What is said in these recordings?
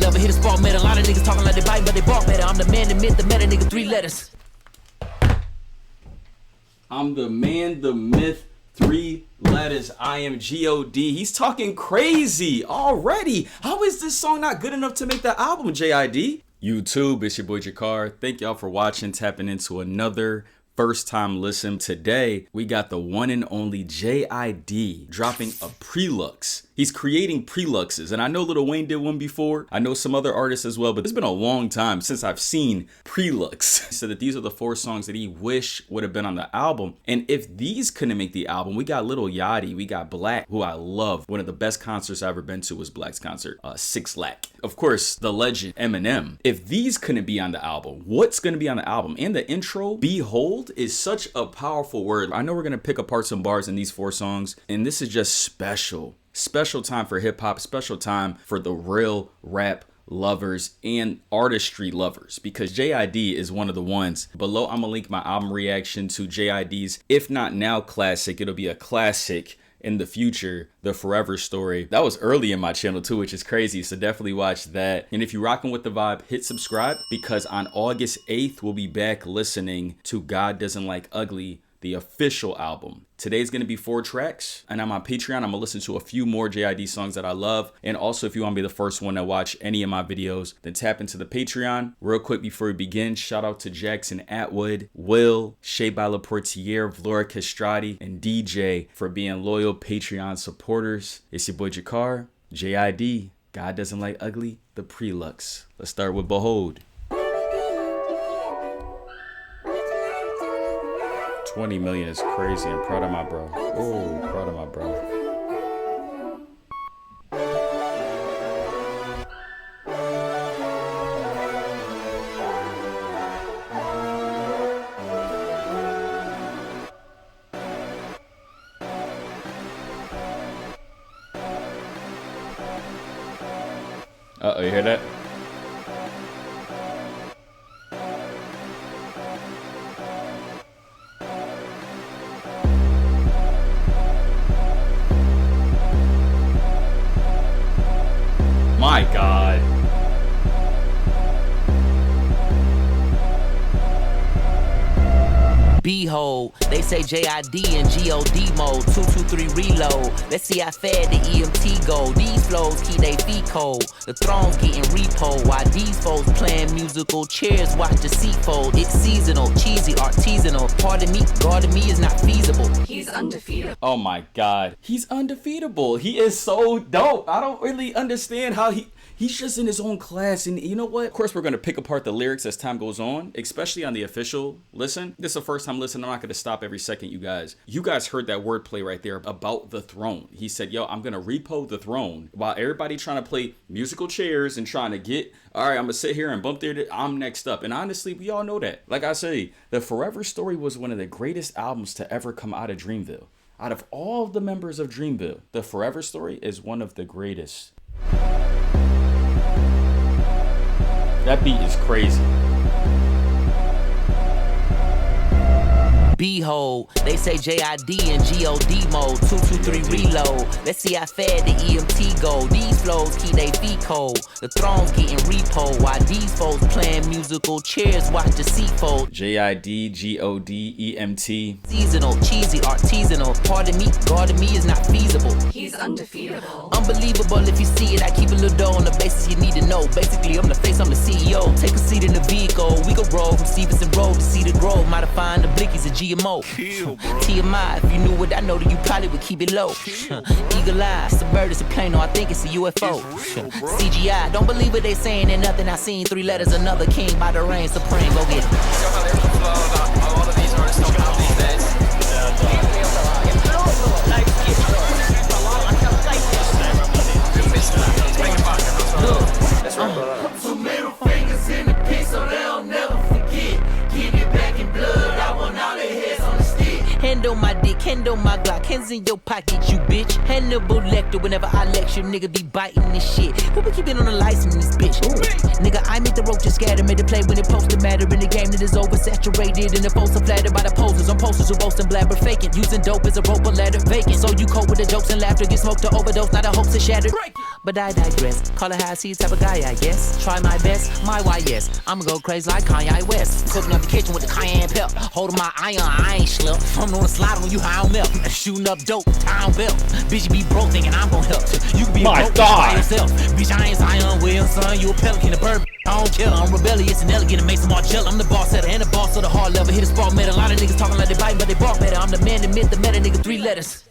never hit a spark meta. A lot of niggas talking like they bite, but they bark better. I'm the man, the myth, the meta, nigga, 3 letters. I'm the man, the myth, 3 letters. I am G-O-D. He's talking crazy already. How is this song not good enough to make the album, JID? YouTube, it's your boy JaKar. Thank y'all for watching, tapping into another first time listen. Today, we got the one and only JID dropping a Preluxe. He's creating Preluxes, and I know Lil Wayne did one before. I know some other artists as well, but it's been a long time since I've seen Preluxe. He said that these are the 4 songs that he wish would have been on the album. And if these couldn't make the album, we got Lil Yachty, we got Black, who I love. One of the best concerts I've ever been to was Black's concert, 6 Lakh. Of course, the legend Eminem. If these couldn't be on the album, what's gonna be on the album? And the intro, Behold, is such a powerful word. I know we're gonna pick apart some bars in these 4 songs, and this is just special. Special time for hip hop, special time for the real rap lovers and artistry lovers, because JID is one of the ones. Below, I'm gonna link my album reaction to JID's If Not Now classic. It'll be a classic in the future, The Forever Story. That was early in my channel too, which is crazy, so definitely watch that. And if you're rocking with the vibe, hit subscribe, because on August 8th, we'll be back listening to God Doesn't Like Ugly, the official album. Today's gonna be 4 tracks, and on my Patreon, I'm gonna listen to a few more JID songs that I love. And also, if you wanna be the first one to watch any of my videos, then tap into the Patreon. Real quick before we begin, shout out to Jaxon Atwood, Will, Shay by Portier, Vlora Kastrati, and DJ for being loyal Patreon supporters. It's your boy JaKar, JID, God Doesn't Like Ugly, the Preluxe. Let's start with Behold. 20 million is crazy. I'm proud of my bro. Oh, proud of my bro. Uh-oh, you hear that? My God. Behold, they say JID and GOD mode, 223 reload. Let's see how fast the EMT go. These flows keep they feet cold. The thrones getting repo while these folks playing musical chairs. Watch the seat fold. It's seasonal, cheesy, artisanal. Pardon me, guarding me is not feasible. He's undefeatable. Oh my God. He's undefeatable. He is so dope. I don't really understand how he's just in his own class. And you know what? Of course, we're going to pick apart the lyrics as time goes on, especially on the official listen. This is the first time listen. I'm not going to stop every second, you guys. You guys heard that wordplay right there about the throne. He said, yo, I'm going to repo the throne while everybody trying to play musical chairs and trying to get, all right, I'm going to sit here and bump there. I'm next up. And honestly, we all know that. Like I say, The Forever Story was one of the greatest albums to ever come out of Dreamville. Out of all the members of Dreamville, The Forever Story is one of the greatest. That beat is crazy. Behold, they say JID and GOD mode, 223 reload. Let's see how fast the EMT go. These flows keep they feet cold. The thrones getting repo while these folks playing musical chairs. Watch the seat fold. JID, GOD, EMT. Seasonal, cheesy, artisanal. Pardon me, guarding me is not feasible. He's undefeatable. Unbelievable if you see it. I keep a little dough on the basis you need to know. Basically, I'm the face, I'm the CEO. Take a seat in the vehicle. We go roll from Stevenson Road to Cedar Grove. Modifying the blickies of GMO. TMI, if you knew what I know, then you probably would keep it low. Eagle eye, it's a bird, it's a plane, no, I think it's a UFO. CGI, don't believe what they saying and nothing I seen. 3 letters, another king by the reign supreme. Go get it. A lot of these artists don't have these days. Two middle fingers in the piece so they'll never forget. Give it back in blood, I want all their heads on the stick. Hand on my dick, hand on my Glock, hands in your pocket, you bitch. Hannibal Lecter, whenever I lecture, nigga be biting this shit. Who be keeping on the license in this bitch? Nigga, I make the rope just scatter, made the play when it post to matter in the game that is oversaturated. And the folks are flattered by the posters on posters who boast and blabber faking. Using dope as a rope or ladder vacant. So you cope with the jokes and laughter, get smoked to overdose, not a hoax to shatter. but I digress. Call it how I see type of guy, I guess. Try my best, my why, yes. I'ma go crazy like Kanye West. Cooking up the kitchen with the cayenne pep. Holding my iron, I ain't slept. I'm on a slide on you, how I don't melt. Shooting up dope, town belt. Bitch, you be broke thinking I'm gon' help. You can be broke by yourself. Bitch, I ain't Zion Wilson. You a pelican, a bird. I don't care. I'm rebellious and elegant and make some Margiela. I'm the boss setter and the boss of the hard level. Hit a spark metal. A lot of niggas talking like they biting, but they bark better. I'm the man, the myth, the meta nigga, 3 letters.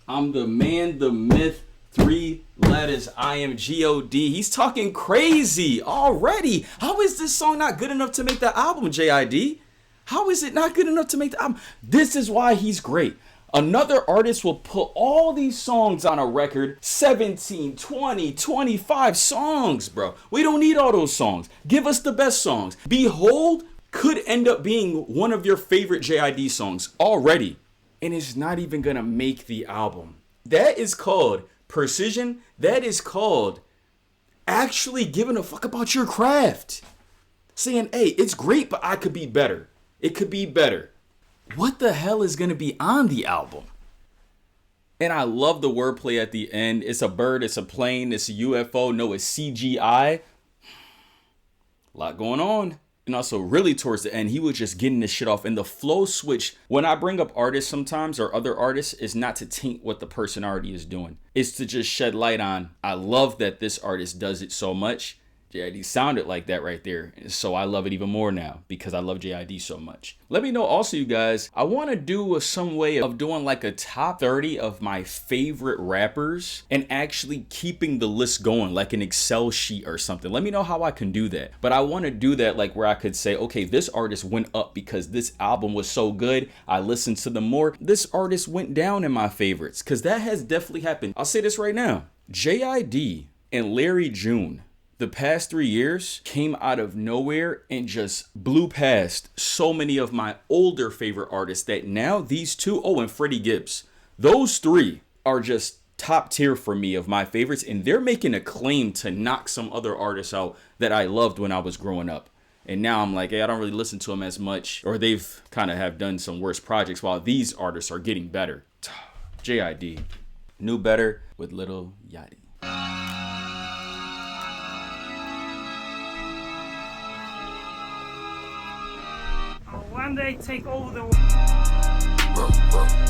I'm the man, the myth, 3 letters. I am G-O-D. He's talking crazy already. How is this song not good enough to make the album, JID? How is it not good enough to make the album? This is why he's great. Another artist will put all these songs on a record, 17, 20, 25 songs, bro. We don't need all those songs. Give us the best songs. Behold could end up being one of your favorite JID songs already, and it's not even gonna make the album. That is called precision. That is called actually giving a fuck about your craft. Saying, hey, it's great, but I could be better. It could be better. What the hell is going to be on the album? And I love the wordplay at the end. It's a bird, it's a plane, it's a UFO. No, it's CGI. A lot going on. And also really towards the end, he was just getting this shit off. And the flow switch, when I bring up artists sometimes or other artists, is not to taint what the person already is doing. It's to just shed light on, I love that this artist does it so much. JID sounded like that right there. So I love it even more now because I love JID so much. Let me know also, you guys, I want to do some way of doing like a top 30 of my favorite rappers and actually keeping the list going like an Excel sheet or something. Let me know how I can do that. But I want to do that like where I could say, okay, this artist went up because this album was so good. I listened to them more. This artist went down in my favorites because that has definitely happened. I'll say this right now. JID and Larry June, the past 3 years, came out of nowhere and just blew past so many of my older favorite artists that now these two, oh, and Freddie Gibbs, those 3 are just top tier for me of my favorites. And they're making a claim to knock some other artists out that I loved when I was growing up. And now I'm like, hey, I don't really listen to them as much, or they've kind of have done some worse projects while these artists are getting better. JID, knew better with little Yachty. One day take over the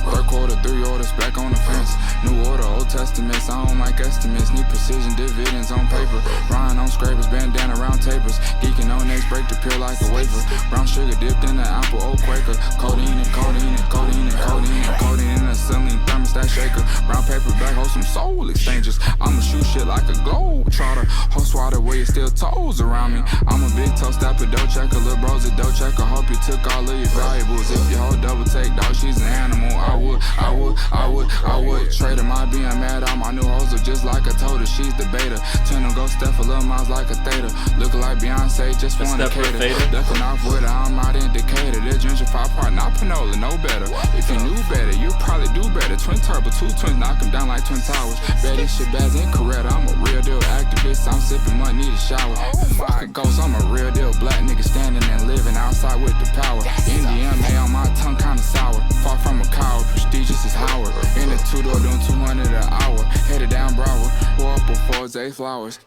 work order, 3 orders back on the fence. New order, Old Testaments, I don't like estimates. Need precision dividends on paper. Ryan on scrapers, bandana round tapers. Geeking on eggs, break the peel like a wafer. Brown sugar dipped in the apple, old Quaker. Codeine and codeine and codeine and codeine and codeine in a ceiling thermostat shaker. Brown paper bag, hold some soul exchanges. I'ma shoot shit like a globe trotter. Host water where you still toes around me. I'm a big toe stepper, dough checker. Lil' bro's a dough checker. Hope you took all of your valuables. If you hold double take, dog, she's an animal. I would trade her my being mad. All my new hoes are just like I told her. She's the beta. Turn them go step a little miles like a theta. Looking like Beyonce, just wanna cater. Ducking off with her, I'm not indicator. This ginger 5-part, not Panola, no better. If you knew better, you'd probably do better. Twin turbo, 2 twins, knock them down like Twin Towers. Betty shit bags in Coretta. I'm a real deal activist. I'm sipping money, need a shower. My ghost, I'm a real deal black nigga standing and living outside with the power. NDMA on my tongue kinda sour. Far from a coward, prestigious as Howard. In the 2-door doing 200 an hour. Headed down Broward, pour up before Zay Flowers.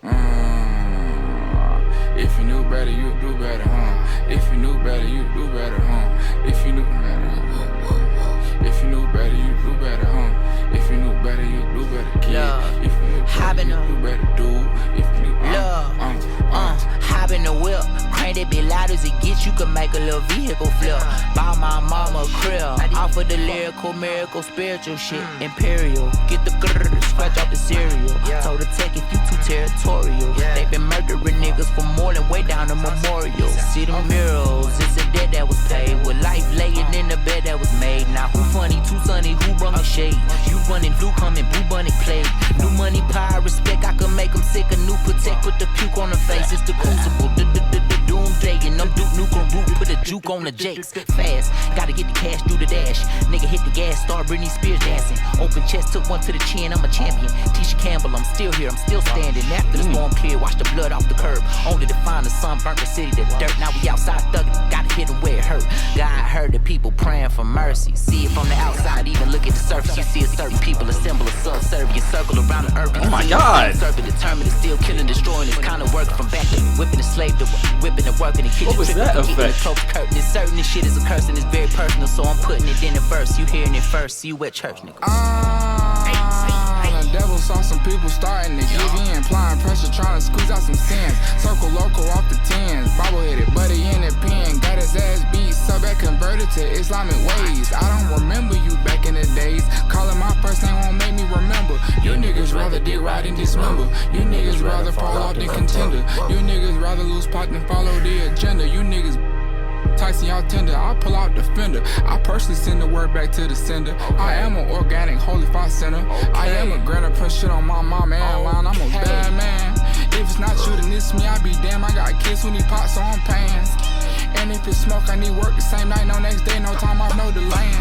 If you knew better, you'd do better, huh? If you knew better, you'd do better, huh? If you knew better, if you knew better, you'd do better, huh? If you knew better, you'd do better, kid. If you knew better, you'd do better, dude. If you knew hop in the whip, crank that bitch loud as it gets. You can make a little vehicle flip. Buy my mama a crib, offer the lyrical, miracle, spiritual shit. Imperial, get the grrr, scratch off the cereal. Told her take if you too territorial. They been murdering niggas for more than way down the memorial. See the murals, it's a debt that was paid. With life laying in the bed that was made. Now who funny, too sunny, who run the shade? You running blue, coming blue bunny play. New money, power, respect, I can make them sick. A new protect, put the puke on the face. It's the crucible, the doomsday. And I'm Duke Nukem root, put a juke on the jakes. Fast, gotta get the cash through the dash. Nigga hit the gas, start Britney Spears dancing. Open chest, took one to the chin, I'm a champion. Tisha Campbell, I'm still here, I'm still standing. After the storm clear, watch the blood off the curb. Only to find the sun burnt the city to dirt. Now we outside thugging, gotta hit them where it hurt. God heard the people praying for mercy. See it from the outside, even look at the surface. You see a certain people assemble a subservient circle around the earth. Oh my God. Determined to still killing, destroying. It's kind of work from back to whipping the slave to whipping and working the kitchen. What was that effect? Curtain. It's certain this shit is a curse and it's very personal, so I'm putting it in the verse. You hearing it first, see you at church, nigga. The devil saw some people starting to give in, applying pressure, trying to squeeze out some sins. Circle local off the tens, bobble-headed, buddy in the pen, got his ass beat, so back converted to Islamic ways. I don't remember you back in the days, calling my first name won't make me remember. You niggas rather dig right and dismember. You niggas rather fall off than contender. You niggas rather lose pot than follow the agenda. You niggas Tyson, y'all tender, I pull out the fender. I personally send the word back to the sender. I am an organic holy five center. I am a grantor, put shit on my mama and line. I'm a bad man. If it's not you, then it's me. I be damn. I got kids who need pots, so I'm paying. And if it's smoke, I need work the same night, no next day, no time off, no delaying.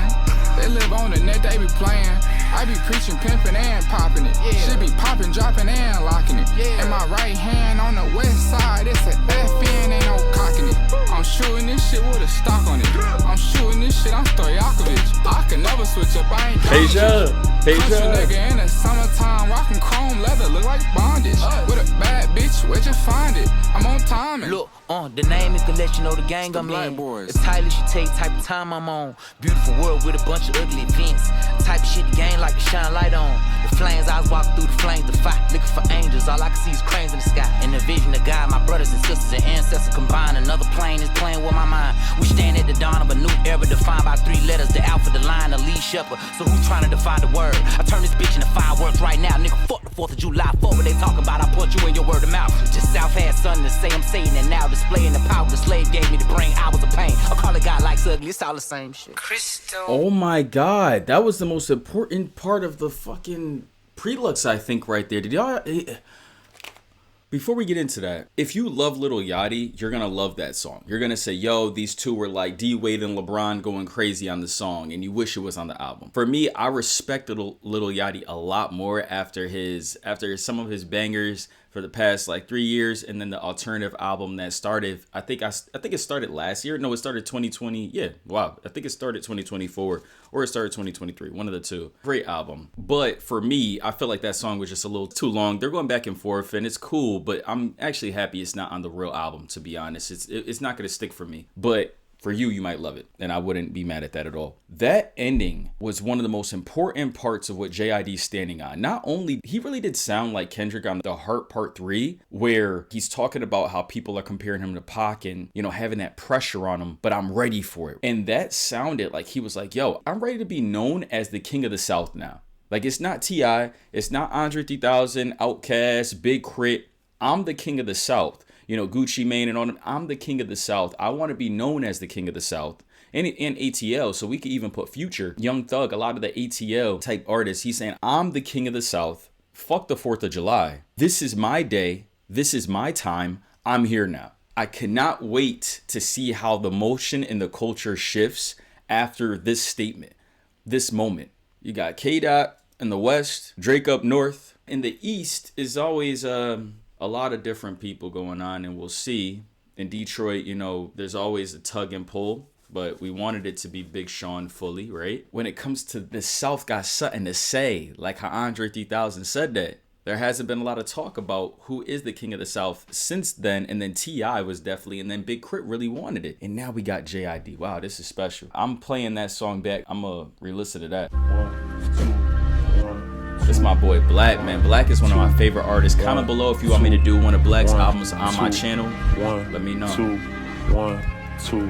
They live on the net, they be playing. I be preaching, pimping, and popping it. Shit be popping, dropping, and locking it. And my right hand on the west side, it's an FN, ain't no cocking it. I'm shooting this shit with a stock on it. I'm shooting this shit, I'm Stojakovic. I can never switch up, I ain't Country nigga in the summertime, rocking chrome leather, look like bondage. With a bad bitch, where'd you find it? I'm on timing. Look, the name is to let you know the gang I'm in. It's tight as you take, type of time I'm on. Beautiful world with a bunch of ugly events. Type of shit the game like to shine light on. The flames, I was walking through the flames to fight. Looking for angels, all I can see is cranes in the sky. In the vision of God, my brothers and sisters and ancestors combined. Another plane is playing with my mind. We stand at the dawn of a new era defined by 3 letters. The Alpha, the Lion, the lead shepherd. So who's trying to define the word? I turn this bitch into fireworks right now. Nigga, fuck the 4th of July. Fuck what they talking about. I punch you in your word of mouth. Just South had something to say. I'm saying it now. Displaying the power the slave gave me to bring hours of pain. I call it God likes ugly. It's all the same shit. Oh my God, that was the most important part of the fucking Preluxe, I think, right there. Did y'all? Before we get into that, if you love Lil Yachty, you're gonna love that song. You're gonna say, yo, these two were like D-Wade and LeBron going crazy on the song, and you wish it was on the album. For me, I respected Lil Yachty a lot more after some of his bangers for the past like 3 years, and then the alternative album that started, I think it started last year. No, it started 2020. Yeah, wow. I think it started 2024 or it started 2023. One of the two. Great album. But for me, I feel like that song was just a little too long. They're going back and forth and it's cool, but I'm actually happy it's not on the real album, to be honest. It's not going to stick for me. But for you, you might love it, and I wouldn't be mad at that at all. That ending was one of the most important parts of what JID's standing on. Not only, he really did sound like Kendrick on The Heart Part 3, where he's talking about how people are comparing him to Pac and, you know, having that pressure on him, but I'm ready for it. And that sounded like he was like, yo, I'm ready to be known as the King of the South now. Like, it's not T.I., it's not Andre 3000, Outkast, Big Crit. I'm the King of the South. You know, Gucci Mane and all them. I'm the King of the South. I want to be known as the King of the South. And ATL, so we could even put Future, Young Thug, a lot of the ATL type artists. He's saying, I'm the King of the South. Fuck the 4th of July. This is my day. This is my time. I'm here now. I cannot wait to see how the motion in the culture shifts after this statement, this moment. You got K-Dot in the West, Drake up North. In the East is always a lot of different people going on, and we'll see. In Detroit, you know, there's always a tug and pull, but we wanted it to be Big Sean fully, right? When it comes to the South got something to say, like how Andre 3000 said that. There hasn't been a lot of talk about who is the King of the South since then, and then T.I. was definitely, and then Big Crit really wanted it. And now we got JID. Wow, this is special. I'm playing that song back. I'm gonna re-listen to that. It's my boy Black, man. Black is one of my favorite artists. Comment below if you want me to do one of Black's albums on my channel. Let me know. 1 2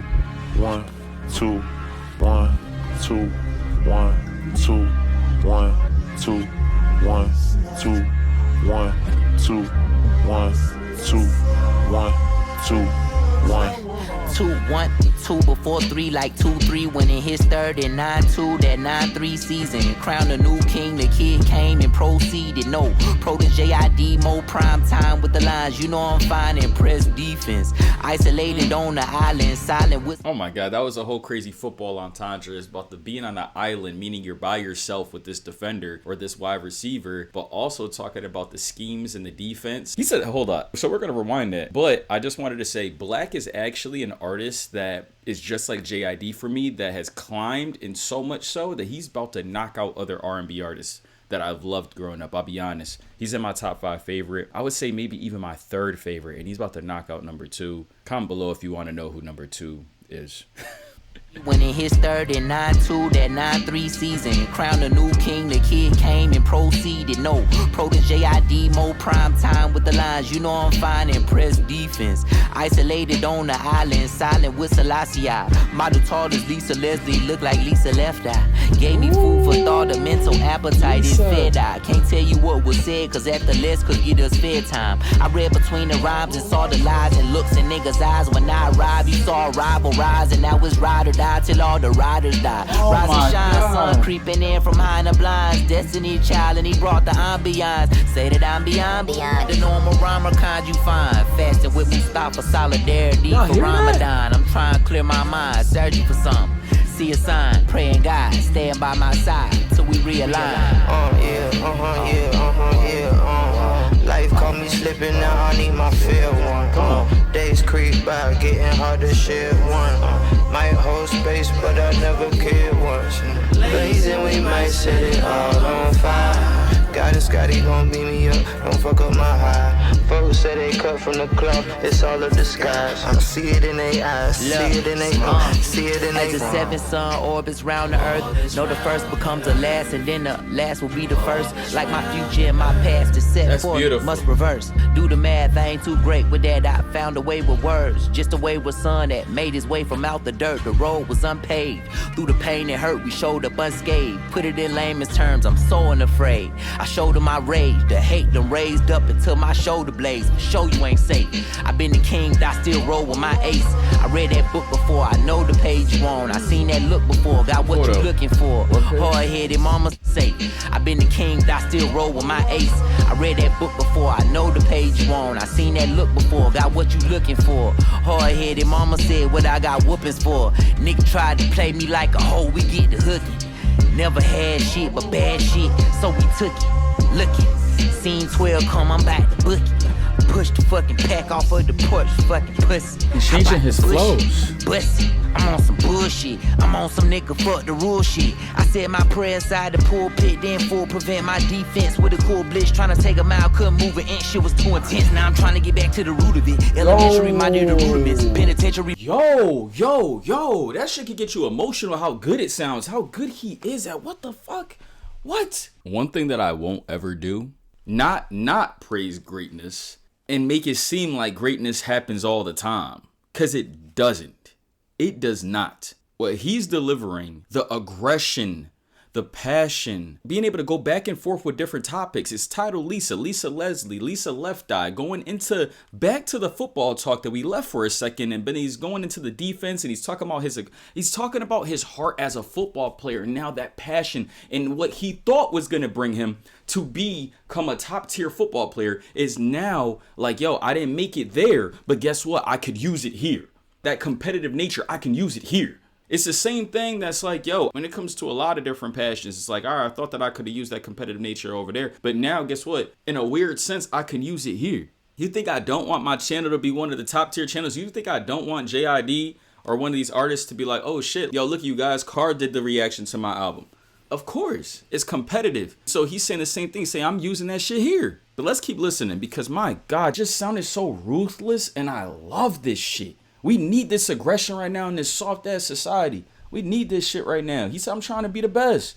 1 2 1 2 1 2 1 2 1 2 1 2 1 2 1 2 1 2-1, 2 before 3, like 2-3. Winning his third and 9-2, that 9-3 season. Crowned a new king, the kid came and proceeded. No, pro to JID, more prime time with the lines. You know I'm fine, impressed defense. Isolated on the island, silent with. Oh my God, that was a whole crazy football entendre. It's about the being on the island, meaning you're by yourself with this defender or this wide receiver, but also talking about the schemes and the defense. He said, hold up. So we're going to rewind that. But I just wanted to say, Black is actually an artist that is just like JID for me, that has climbed, and so much so that he's about to knock out other R&B artists that I've loved growing up. I'll be honest. He's in my top 5 favorite. I would say maybe even my 3rd favorite, and he's about to knock out number 2. Comment below if you want to know who number 2 is. Winning his third and 9-2, that 9-3 season. Crowned a new king, the kid came and proceeded. No, pro to JID, more prime time with the lines. You know I'm fine, impressed defense. Isolated on the island, silent with Selassie. Model tall as Lisa Leslie, look like Lisa Left Eye. Gave me food for thought, a mental appetite is fed. I can't tell you what was said, cause at the list could get us fair time. I read between the rhymes and saw the lies and looks in niggas' eyes. When I arrived, you saw a rival rise, and now it's ride or die till all the riders die. Rise and shine, sun creeping in from behind the blinds. Destiny child, and he brought the ambiance. Say that I'm beyond the normal rhymer kind you find. Fasting with Mustafa, solidarity for Ramadan. I'm trying to clear my mind, searching for something. See a sign, praying God, staying by my side till we realign. Life caught me slipping, now I need my fair one. Days creep by, getting hard to share one. Might hold space, but I never cared once. Blazing, we might set it all on fire. God and Scotty gon' beat me up, don't fuck up my high. Folks say they cut from the club, it's all a disguise. I see it in their eyes, see it in their see it in their. As the 7th sun orbits round the earth, know the first becomes the last, and then the last will be the first. Like my future and my past is set forth, beautiful. Must reverse. Do the math, I ain't too great with that. I found a way with words, just a way with sun that made his way from out the dirt. The road was unpaved. Through the pain and hurt, we showed up unscathed. Put it in layman's terms, I'm so unafraid. I showed them my rage, the hate them raised up until my shoulder blades. Show you ain't safe. I've been the king, I still roll with my ace. I read that book before, I know the page you on. I seen that look before, got what you looking for. Hard-headed mama say, I've been the king, I still roll with my ace. I read that book before, I know the page you on. I seen that look before, got what you looking for. Hard-headed mama said what I got whoopings for. Nigga tried to play me like a hoe, we get the hooky. Never had shit but bad shit, so we took it. Look it, scene 12 come, I'm back to book it. Push the fucking pack off of the porch, fucking pussy. He's changing his flows. Pussy, I'm on some bullshit. I'm on some nigga fuck the rule shit. I said my prayer inside the pulpit, then full prevent my defense with a cool blitz. Trying to take a mile, couldn't move an inch, shit was too intense. Now I'm trying to get back to the root of it. Elementary, my dear, the rudiments. Penitentiary. Yo, that shit could get you emotional, how good it sounds, how good he is at what the fuck? What? One thing that I won't ever do, not praise greatness and make it seem like greatness happens all the time. Cause it doesn't. It does not. What he's delivering, the aggression, the passion, being able to go back and forth with different topics. It's titled Lisa Leslie, Lisa Left Eye, going into back to the football talk that we left for a second, and then he's going into the defense, and he's talking about his heart as a football player, and now that passion and what he thought was going to bring him to become a top tier football player is now like, yo, I didn't make it there, but guess what? I could use it here. That competitive nature, I can use it here. It's the same thing that's like, yo, when it comes to a lot of different passions, it's like, all right, I thought that I could have used that competitive nature over there. But now, guess what? In a weird sense, I can use it here. You think I don't want my channel to be one of the top tier channels? You think I don't want JID or one of these artists to be like, oh shit, yo, look at you guys, Carr did the reaction to my album. Of course, it's competitive. So he's saying the same thing, saying I'm using that shit here. But let's keep listening because my God, it just sounded so ruthless and I love this shit. We need this aggression right now in this soft ass society. We need this shit right now. He said, I'm trying to be the best.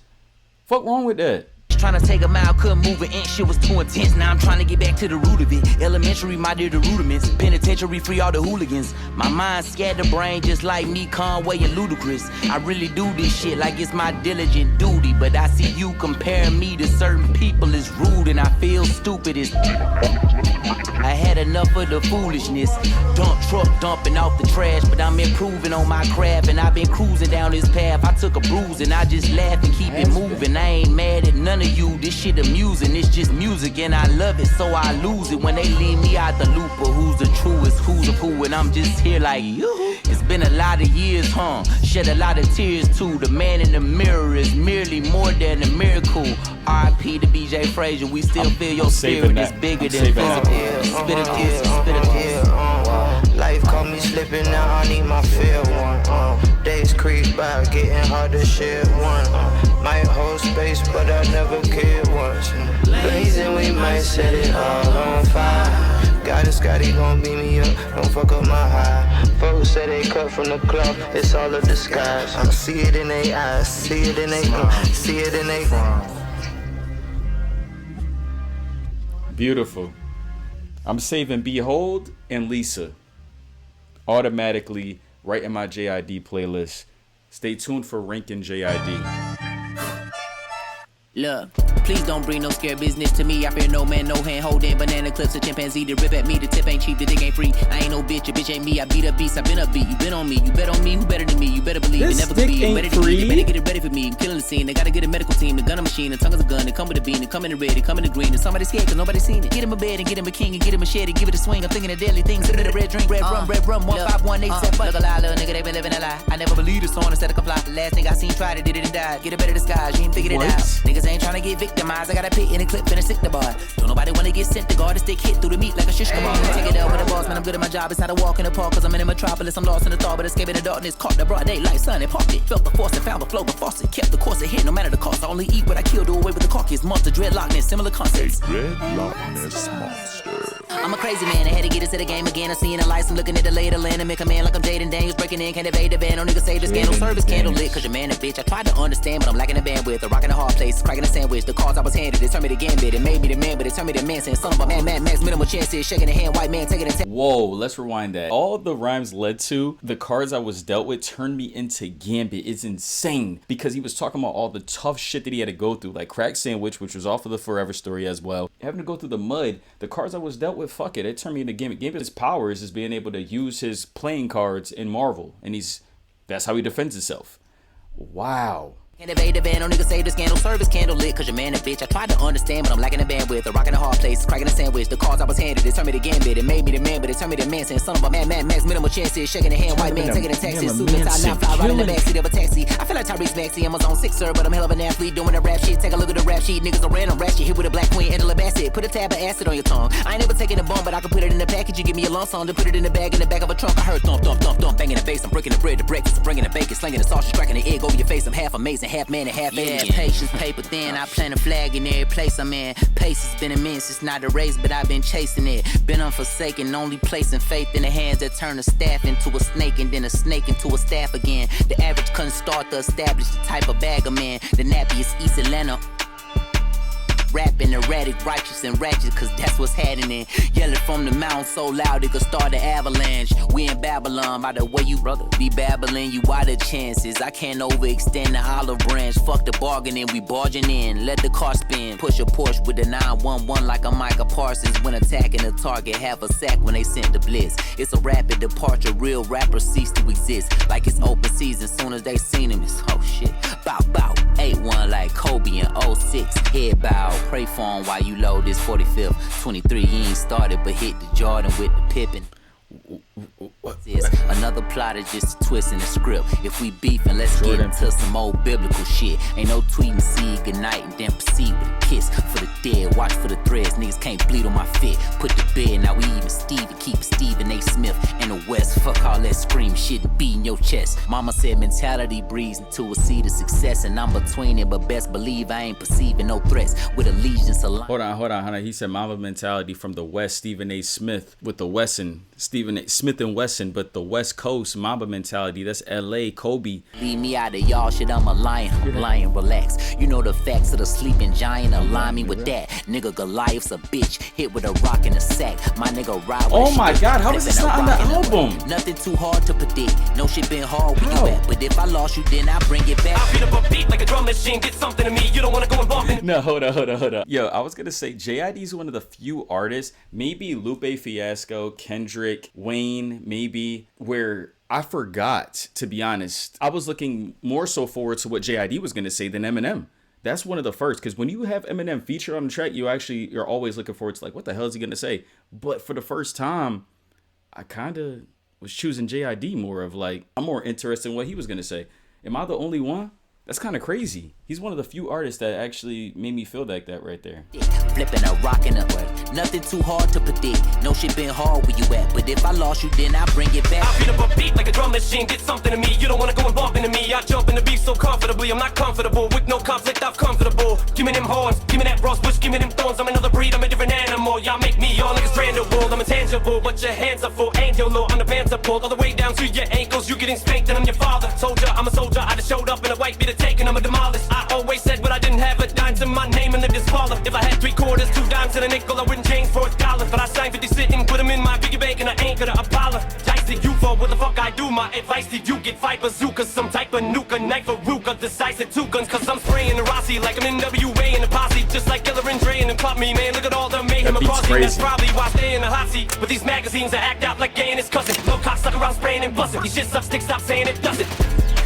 Fuck wrong with that? trying to take a mile, couldn't move an inch, shit was too intense. Now I'm trying to get back to the root of it. Elementary, my dear, the rudiments. Penitentiary, free all the hooligans. My mind scared the brain just like me, Conway and Ludacris. I really do this shit like it's my diligent duty. But I see you comparing me to certain people is rude, and I feel stupid as I had enough of the foolishness. Dump truck dumping off the trash, but I'm improving on my craft, and I've been cruising down this path. I took a bruise and I just laugh and keep it moving. I ain't mad at none of you, this shit amusing. It's just music and I love it, so I lose it when they leave me out the loop of who's the truest, who's of who, and I'm just here like you. It's been a lot of years, shed a lot of tears too. The man in the mirror is merely more than a miracle. R.I.P. to B.J. Frazier, we still feel your spirit is bigger than physical. Spit a kiss, spit a kiss. Life caught me slipping, now I need my fair one. Days creep by, getting hard to share one. Might hold space, but I never cared once. Blazing, we might set it all on fire. God and Scotty gon' beat me up, don't fuck up my high. Folks say they cut from the cloth, it's all a disguise. I see it in they eyes, see it in they, see it in they. Beautiful. I'm saving Behold and Lisa automatically right in my JID playlist. Stay tuned for ranking JID. Look, please don't bring no scare business to me. I fear no man, no hand holding banana clips, a chimpanzee to rip at me. The tip ain't cheap, the dick ain't free. I ain't no bitch, a bitch ain't me. I beat a beast, I been a beat. You been on me, you bet on me. Who better than me? You better believe this it never could be. You better than me. You better get it ready for me. I'm killing the scene. They gotta get a medical team. The gun a machine, the tongue is a gun. They come with a bean, they come in the red, they come in the green. And somebody's scared cause nobody's seen it. Get him a bed and get him a king and get him a shed and give it a swing. I'm thinking of deadly things. Sit in the red drink, red rum, 15187. Look a lie, little nigga, they been living a lie. I never believed the song instead of comply. The last nigga I seen tried it, did it and died. Get a better disguise, you ain't figured it out. Niggas ain't trying to get victimized. I got a pit in a clip and a sick the bar. Don't nobody wanna get sent to guard. The stick hit through the meat like a shish kebab. Take it out with the boss, man. I'm good at my job. It's not a walk in the park, cause I'm in a metropolis. I'm lost in the thought, but escaping the darkness. Caught the broad daylight, sun and parked it. Felt the force and found the flow, the faucet. Kept the course ahead, no matter the cost. I only eat what I kill, do away with the carcass. Monster dreadlockness, similar concepts. Dreadlockness monster. I'm a crazy man, I had to get into the game again. I'm seeing the lights, I'm looking at the lay of the land and make a man like I'm Jaden Daniels breaking in. Can't evade the van, no nigga save the scandal. Service candle lit, cause your man a bitch. I tried to understand, but I'm lacking the bandwidth. A rock in a hard place, cracking a sandwich. The cards I was handed, it turned me to gambit. It made me the man, but it turned me to man. Saying son of a man, max minimal chances. Shaking the hand, white man taking a Whoa, let's rewind that. All the rhymes led to the cards I was dealt with turned me into Gambit. It's insane because he was talking about all the tough shit that he had to go through, like crack sandwich, which was off of the Forever Story as well. Having to go through the mud, the cards I was dealt with, fuck it, it turned me into Gambit. Gambit's power is just being able to use his playing cards in Marvel, and that's how he defends himself. Wow. Can't evade the van, no nigga save the scandal. Service candle lit, cause your man a bitch. I tried to understand, but I'm lacking the bandwidth. A rock in a hard place, cracking a sandwich. The cards I was handed, it turned me to gambit. It made me the man, but it turned me to man. Saying son of a man, max minimal chances. Shaking the hand, white man taking a taxi. Suit and tie, now fly right in the backseat of a taxi. I feel like Tyrese Maxey, I'm a zone 6, sir, but I'm hell of an athlete doing the rap shit. Take a look at the rap sheet, niggas are random rap shit. Hit with a black queen, Angela Bassett. Put a tab of acid on your tongue. I ain't never taking a bum, but I can put it in the package. You give me a lump song to put it in the bag of a trunk. I heard thump, thump, thump, thump, banging the bass. I'm breaking the bread to breakfast. I'm bringing the bacon, slinging the sausage, cracking the egg over your face. I'm half amazing, half man and half yeah, patience, paper thin. I plant a flag in every place I'm in. Pace has been immense. It's not a race, but I've been chasing it. Been unforsaken, only placing faith in the hands that turn a staff into a snake and then a snake into a staff again. The average couldn't start to establish the type of bag I'm in. The nappy is East Atlanta. Rapping erratic, righteous and ratchet, cause that's what's happening. Yelling from the mountain so loud it could start an avalanche. We in Babylon, by the way you brother be babbling, you out of chances. I can't overextend the olive branch. Fuck the bargaining, we barging in. Let the car spin. Push a Porsche with the 911 like a Micah Parsons. When attacking the target, have a sack when they sent the blitz. It's a rapid departure, real rappers cease to exist. Like it's open season, soon as they seen him, it's oh shit. Bow, bow, 8-1 like Kobe in 06. Head bow. Pray for him while you load this 45th. 23, he ain't started, but hit the Jordan with the Pippin. Another plot is just a twist in the script. If we beefing, let's get into some old biblical shit. Ain't no tweeting, see goodnight, and then proceed with a kiss. for the dead, watch for the threads. Niggas can't bleed on my fit. Put the bed, now we even Steve and keep Stephen A. Smith in the West. Fuck all that scream shit and beating your chest. Mama said mentality breeds into a seed of success, and I'm between it, but best believe I ain't perceiving no threats with allegiance aligned. Hold on. He said Mama mentality from the West, Stephen A. Smith with the Wesson, Stephen A. Smith and Wesson, but the West Coast Mamba mentality, that's LA, Kobe. Leave me out of y'all shit, I'm a lion. I'm lying, relax. You know the facts of the sleeping giant, align me with that. Nigga Goliath's a bitch, hit with a rock in a sack. My nigga ride with Oh my god, how is this not on the album? Nothing too hard to predict. No shit been hard where you at, but if I lost you, then I bring it back. I beat up a beat like a drum machine, did something to me. You don't wanna go involved in. No, hold on. Yo, I was gonna say JID is one of the few artists, maybe Lupe Fiasco, Kendrick, Wayne, maybe, where I forgot, to be honest. I was looking more so forward to what JID was gonna say than Eminem. That's one of the first, because when you have Eminem featured on the track, you're always looking forward to like, what the hell is he gonna say? But for the first time, I kind of was choosing JID more of like, I'm more interested in what he was gonna say. Am I the only one? That's kind of crazy. He's one of the few artists that actually made me feel like that right there. Flipping a rock in a way. Nothing too hard to predict. No shit been hard where you at, but if I lost you, then I bring it back. I beat up a beat like a drum machine, did something to me. You don't wanna go and bump into me. I jump in the beat so comfortably. I'm not comfortable with no conflict. I'm comfortable. Give me them horns, give me that rose bush, give me them thorns. I'm another breed, I'm a different animal. Y'all make me all niggas strandable. I'm intangible, but your hands are full. Ain't your low, I'm the pants are pulled all the way down to your ankles. You getting spanked, and I'm your father. Soldier, I'm a soldier. I just showed up in a white beater taken. I'm a demolished. I always said what I didn't have a dime to my name and lived as follow. If I had 3 quarters, 2 dimes and a nickel, I wouldn't change for $1. But I signed 50 sitting, put them in my piggy bank, and I ain't gonna apologize to you for what the fuck I do. My advice to you, get 5 bazookas, some type of nuke, a knife, a ruka, decisive 2 guns, cause I'm spraying the Rossi like I'm NWA in the posse, just like Killer and Dre and Pop Me, man. Look at all the mayhem across me. That's probably why I stay in the hot seat. But these magazines I act out like gay and his cousin. No cocksucker around spraying and busting. These shit sucks, stick, stop saying it doesn't.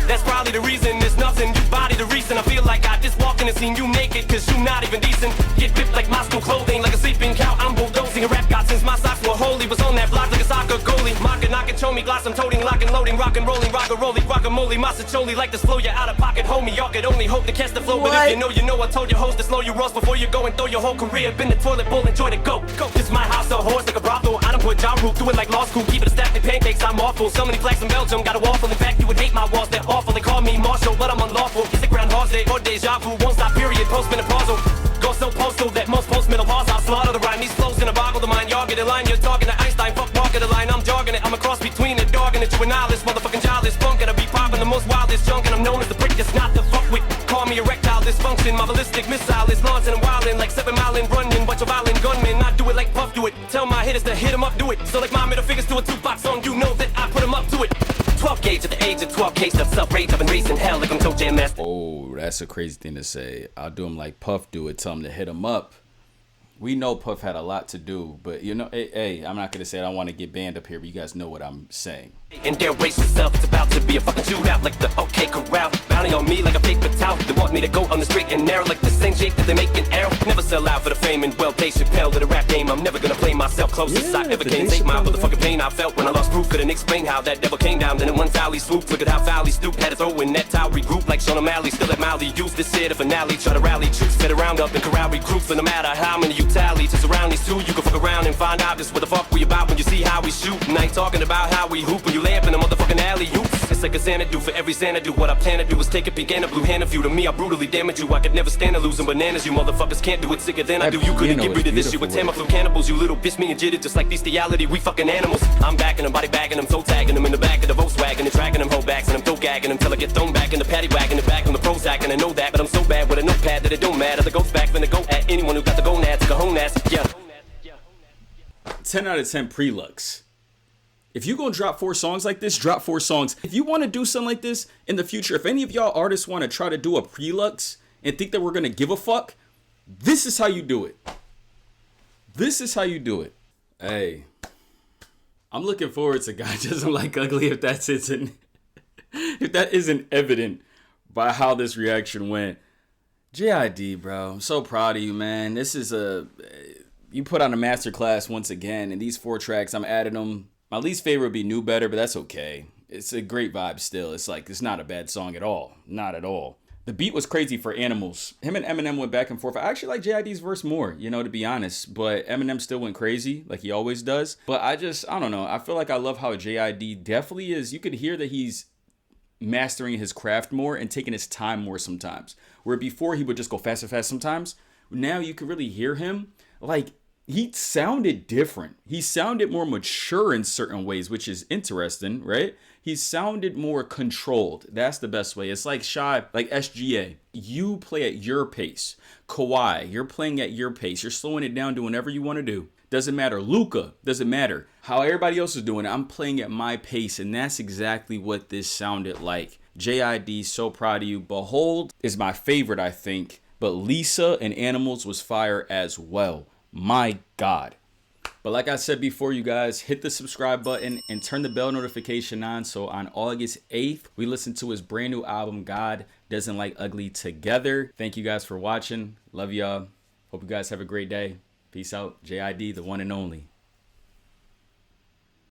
That's probably the reason there's nothing. You body the reason. I feel like I just walked in and seen you naked, cause you not even decent. Get ripped like Moscow clothing, like a sleeping cow. I'm bulldozing a rap god since my socks were holy. Was on that block like a soccer goalie. Mocking, knocking, show me glass, I'm toting, locking, loading, rockin', rolling, rock-a-rolling, guacamole, massacholi, like to slow you out of pocket, homie. Y'all could only hope to catch the flow, but if you know, I told your host to slow you roast before you go and throw your whole career up in the toilet bowl. Enjoy the go. This is my house, a horse like a brothel. I don't put Ja Rule, do it like law school, keep it a stack of pancakes. I'm awful. So many flags in Belgium, got a waffle. In fact, you would hate my walls, they're awful. They call me Marshall, but I'm unlawful. It's a Groundhog's Day or deja vu, won't stop. Period. Postmenopausal. Go so postal that most postmental laws I'll slaughter the rhyme. These flows in a boggle the mind. Y'all get in line. You're talking to Einstein. Fuck walking the line. I'm jogging it. I'm a cross between a dog and a juvenilist. Motherfucking childish funk. Gotta be popping the most wildest junk. And I'm known as the prick that's not the fuck with. Call me erectile dysfunction. My ballistic missile is launching and wildin' like 7 Mile and running. Bunch of violent gunmen. I do it like Puff do it. Tell my hitters to hit 'em up, do it. So like my middle fingers to a 2-box song. You know that I put 'em up to it. 12 gauge at the age of 12 case of self-rage. I've been racing hell like I'm Toe Jam Master. Oh, that's a crazy thing to say. I'll do him like Puff do it. Tell him to hit him up. We know Puff had a lot to do, but you know, hey, I'm not gonna say I don't want to get banned up here, but you guys know what I'm saying. And they'll race yourself, it's about to be a fucking shootout like the OK Corral. Bounty on me like a paper towel. They want me to go on the straight and narrow like the same shape that they make an arrow. Never sell out for the fame and well-paid Chappelle to the rap game. I'm never gonna play myself closest I ever came. Take my motherfucking pain I felt when I lost proof. Couldn't explain how that devil came down. Then in one tally swoop, look at how foul he stooped. Had to throw in that towel, regroup like Sean O'Malley. Still at Mally, use this shit a finale. Try to rally troops, fit around up and corral recruits. And no matter how many you tally to surround these two, you can fuck around and find out just what the fuck we about when you see how we shoot. And I ain't talking about how we hoop when you lay up in the motherfucking alley oops. It's like a Xanadu for every Xanadu. What I plan to do is take a peek and a blue hand of you. To me, I brutally damage you. I could never stand to losing bananas. You motherfuckers can't do it sicker than I do. You couldn't get rid of this shit with Tamiflu cannibals. You little bitch, me and JID just like bestiality. We fucking animals. I'm backing them, body bagging them, toe tagging them in the back of the Volkswagen and dragging them whole backs and I'm toe gagging them till I get thrown back in the paddy wagon, the back on the Prozac. And I know that, but I'm so bad with a notepad that it don't matter. The ghost back finna go at anyone who got the gonads, cajonas. Yeah. 10 out of 10 Preluxe. If you gonna drop 4 songs like this, drop 4 songs. If you want to do something like this in the future, if any of y'all artists want to try to do a Preluxe and think that we're gonna give a fuck, this is how you do it. This is how you do it. Hey, I'm looking forward to God Doesn't Like Ugly if that isn't evident by how this reaction went. JID, bro, I'm so proud of you, man. This is you put on a masterclass once again, and these 4 tracks, I'm adding them. My least favorite would be New Better, but that's okay. It's a great vibe still. It's like, it's not a bad song at all. Not at all. The beat was crazy for Animals. Him and Eminem went back and forth. I actually like JID's verse more, you know, to be honest. But Eminem still went crazy, like he always does. But I don't know. I feel like I love how JID definitely is. You could hear that he's mastering his craft more and taking his time more sometimes. Where before he would just go fast and fast sometimes. Now you could really hear him. Like, he sounded different. He sounded more mature in certain ways, which is interesting, right? He sounded more controlled. That's the best way. It's like Shay, like SGA. You play at your pace. Kawhi, you're playing at your pace. You're slowing it down, doing whatever you want to do. Doesn't matter. Luka, doesn't matter. How everybody else is doing it, I'm playing at my pace. And that's exactly what this sounded like. JID, so proud of you. Behold is my favorite, I think. But Lisa and Animals was fire as well. My God. But like I said before, you guys, hit the subscribe button and turn the bell notification on. So on August 8th, we listen to his brand new album, God Doesn't Like Ugly, together. Thank you guys for watching. Love y'all. Hope you guys have a great day. Peace out. JID, the one and only.